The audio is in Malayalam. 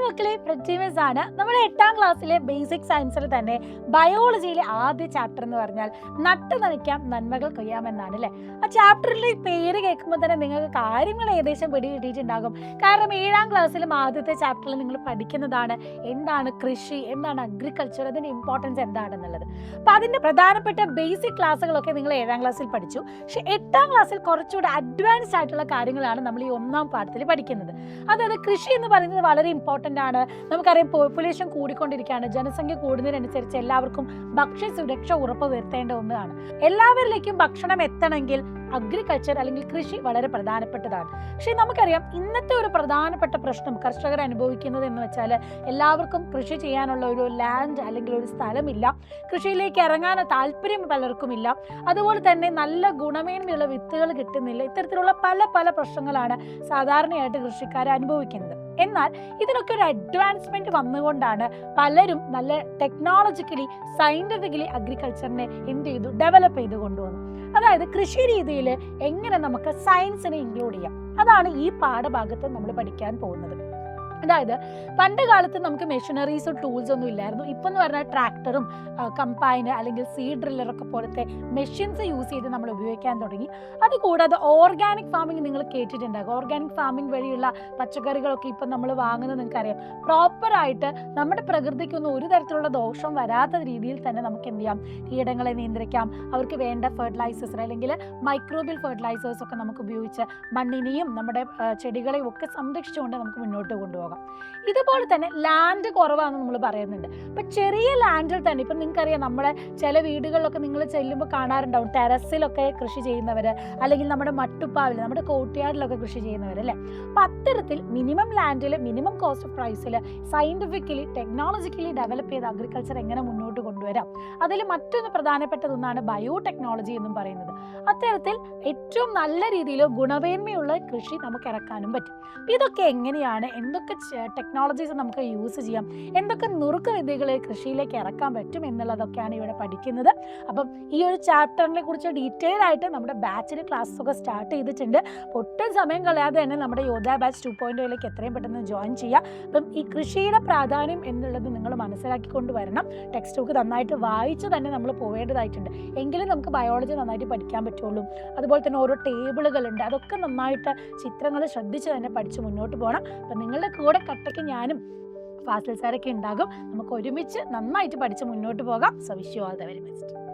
മക്കളെ, പ്രതിമസ് ആണ്. നമ്മുടെ 8ാം ക്ലാസ്സിലെ ബേസിക് സയൻസിൽ തന്നെ ബയോളജിയിലെ ആദ്യ ചാപ്റ്റർ എന്ന് പറഞ്ഞാൽ നട്ടു നനയ്ക്കാം നന്മകൾ കൊയ്യാമെന്നാണ് അല്ലേ. ആ ചാപ്റ്ററിലെ പേര് കേൾക്കുമ്പോൾ തന്നെ നിങ്ങൾക്ക് കാര്യങ്ങൾ ഏകദേശം പിടികിട്ടിയിട്ടുണ്ടാകും. കാരണം 7ാം ക്ലാസ്സിലും ആദ്യത്തെ ചാപ്റ്ററിൽ നിങ്ങൾ പഠിക്കുന്നതാണ് എന്താണ് കൃഷി, എന്താണ് അഗ്രികൾച്ചർ, അതിൻ്റെ ഇമ്പോർട്ടൻസ് എന്താണെന്നുള്ളത്. അപ്പം അതിൻ്റെ പ്രധാനപ്പെട്ട ബേസിക് ക്ലാസ്സുകളൊക്കെ നിങ്ങൾ 7ാം ക്ലാസ്സിൽ പഠിച്ചു. പക്ഷേ 8ാം ക്ലാസ്സിൽ കുറച്ചുകൂടി അഡ്വാൻസ്ഡ് ആയിട്ടുള്ള കാര്യങ്ങളാണ് നമ്മൾ ഈ 1ാം പാഠത്തിൽ പഠിക്കുന്നത്. അതായത് കൃഷി എന്ന് പറയുന്നത് വളരെ ഇമ്പോർട്ടൻ്റ് ആണ്. നമുക്കറിയാം, പോപ്പുലേഷൻ കൂടിക്കൊണ്ടിരിക്കുകയാണ്. ജനസംഖ്യ കൂടുന്നതിനനുസരിച്ച് എല്ലാവർക്കും ഭക്ഷ്യ സുരക്ഷ ഉറപ്പ് വരുത്തേണ്ട ഒന്നാണ്. എല്ലാവരിലേക്കും ഭക്ഷണം എത്തണമെങ്കിൽ അഗ്രികൾച്ചർ അല്ലെങ്കിൽ കൃഷി വളരെ പ്രധാനപ്പെട്ടതാണ്. പക്ഷേ നമുക്കറിയാം, ഇന്നത്തെ ഒരു പ്രധാനപ്പെട്ട പ്രശ്നം കർഷകർ അനുഭവിക്കുന്നത് എന്ന് വെച്ചാൽ എല്ലാവർക്കും കൃഷി ചെയ്യാനുള്ള ഒരു ലാൻഡ് അല്ലെങ്കിൽ ഒരു സ്ഥലമില്ല. കൃഷിയിലേക്ക് ഇറങ്ങാൻ താല്പര്യം പലർക്കുമില്ല. അതുപോലെ തന്നെ നല്ല ഗുണമേന്മയുള്ള വിത്തുകൾ കിട്ടുന്നില്ല. ഇത്തരത്തിലുള്ള പല പല പ്രശ്നങ്ങളാണ് സാധാരണയായിട്ട് കൃഷിക്കാർ അനുഭവിക്കുന്നത്. എന്നാൽ ഇതിനൊക്കെ ഒരു അഡ്വാൻസ്മെന്റ് വന്നുകൊണ്ടാണ് പലരും നല്ല ടെക്നോളജിക്കലി സയന്റിഫിക്കലി അഗ്രികൾച്ചറിനെ ഡെവലപ്പ് ചെയ്ത് കൊണ്ടുവന്നു. അതായത് കൃഷി രീതിയിൽ എങ്ങനെ നമുക്ക് സയൻസിനെ ഇൻക്ലൂഡ് ചെയ്യാം, അതാണ് ഈ പാഠഭാഗത്ത് നമ്മൾ പഠിക്കാൻ പോകുന്നത്. അതായത് പണ്ട് കാലത്ത് നമുക്ക് മെഷീനറീസും ടൂൾസ് ഒന്നും ഇല്ലായിരുന്നു. ഇപ്പം എന്ന് പറഞ്ഞാൽ ട്രാക്ടറും കമ്പൈന് അല്ലെങ്കിൽ സീഡ് ഡ്രില്ലറൊക്കെ പോലത്തെ മെഷീൻസ് യൂസ് ചെയ്ത് നമ്മൾ ഉപയോഗിക്കാൻ തുടങ്ങി. അതുകൂടാതെ ഓർഗാനിക് ഫാമിംഗ് നിങ്ങൾ കേട്ടിട്ടുണ്ടാകും. ഓർഗാനിക് ഫാമിംഗ് വഴിയുള്ള പച്ചക്കറികളൊക്കെ ഇപ്പം നമ്മൾ വാങ്ങുന്നത് നിങ്ങൾക്കറിയാം. പ്രോപ്പറായിട്ട് നമ്മുടെ പ്രകൃതിക്കൊന്നും ഒരു തരത്തിലുള്ള ദോഷം വരാത്ത രീതിയിൽ തന്നെ നമുക്ക് എന്ത് ചെയ്യാം, കീടങ്ങളെ നിയന്ത്രിക്കാം. അവർക്ക് വേണ്ട ഫെർട്ടിലൈസേഴ്സ് അല്ലെങ്കിൽ മൈക്രോബിയൽ ഫെർട്ടിലൈസേഴ്സ് ഒക്കെ നമുക്ക് ഉപയോഗിച്ച് മണ്ണിനെയും നമ്മുടെ ചെടികളെയും ഒക്കെ സംരക്ഷിച്ചുകൊണ്ട് നമുക്ക് മുന്നോട്ട് കൊണ്ടുപോകാം. ഇതുപോലെ തന്നെ ലാൻഡ് കുറവാണെന്ന് നമ്മൾ പറയുന്നുണ്ട്. അപ്പം ചെറിയ ലാൻഡിൽ തന്നെ ഇപ്പം നിങ്ങൾക്കറിയാം, നമ്മുടെ ചില വീടുകളിലൊക്കെ നിങ്ങൾ ചെല്ലുമ്പോൾ കാണാറുണ്ടാവും ടെറസിലൊക്കെ കൃഷി ചെയ്യുന്നവർ, അല്ലെങ്കിൽ നമ്മുടെ മട്ടുപ്പാവിൽ നമ്മുടെ കോട്ടിയാടിലൊക്കെ കൃഷി ചെയ്യുന്നവർ അല്ലേ. അപ്പം അത്തരത്തിൽ മിനിമം ലാൻഡിൽ മിനിമം കോസ്റ്റ് ഓഫ് പ്രൈസിൽ സയൻറ്റിഫിക്കലി ടെക്നോളജിക്കലി ഡെവലപ്പ് ചെയ്ത അഗ്രികൾച്ചർ എങ്ങനെ മുന്നോട്ട് കൊണ്ടുവരാം, അതിൽ മറ്റൊന്ന് പ്രധാനപ്പെട്ടതൊന്നാണ് ബയോടെക്നോളജി എന്നും പറയുന്നത്. അത്തരത്തിൽ ഏറ്റവും നല്ല രീതിയിൽ ഗുണമേന്മയുള്ള കൃഷി നമുക്ക് ഇറക്കാനും പറ്റും. ഇതൊക്കെ എങ്ങനെയാണ്, എന്തൊക്കെ ടെക്നോളജീസ് നമുക്ക് യൂസ് ചെയ്യാം, എന്തൊക്കെ നുറുക്ക് വിദ്യകൾ കൃഷിയിലേക്ക് ഇറക്കാൻ പറ്റും എന്നുള്ളതൊക്കെയാണ് ഇവിടെ പഠിക്കുന്നത്. അപ്പം ഈ ഒരു ചാപ്റ്ററിനെ കുറിച്ച് ഡീറ്റെയിൽ ആയിട്ട് നമ്മുടെ ബാച്ചിൽ ക്ലാസ്സസ് ഒക്കെ സ്റ്റാർട്ട് ചെയ്തിട്ടുണ്ട്. ഒട്ടും സമയം കളയാതെ തന്നെ നമ്മുടെ യോദ്ധ ബാച്ച് 2.0 എത്രയും പെട്ടെന്ന് ജോയിൻ ചെയ്യുക. അപ്പം ഈ കൃഷിയുടെ പ്രാധാന്യം എന്നുള്ളത് നിങ്ങൾ മനസ്സിലാക്കിക്കൊണ്ട് വരണം. ടെക്സ്റ്റ് ബുക്ക് നന്നായിട്ട് വായിച്ച് തന്നെ നമ്മൾ പോവേണ്ടതായിട്ടുണ്ട്. എങ്കിലും നമുക്ക് ബയോളജി നന്നായിട്ട് പഠിക്കാൻ പറ്റുള്ളൂ. അതുപോലെ തന്നെ ഓരോ ടേബിളുകളുണ്ട്, അതൊക്കെ നന്നായിട്ട് ചിത്രങ്ങൾ ശ്രദ്ധിച്ച് തന്നെ പഠിച്ച് മുന്നോട്ട് പോകണം. അപ്പം നിങ്ങളുടെ കൂടെ കട്ടയ്ക്ക് ഞാനും ഫാസിൽ സാറൊക്കെ ഉണ്ടാകും. നമുക്ക് ഒരുമിച്ച് നന്നായിട്ട് പഠിച്ച് മുന്നോട്ട് പോകാം. So wish you all the very best.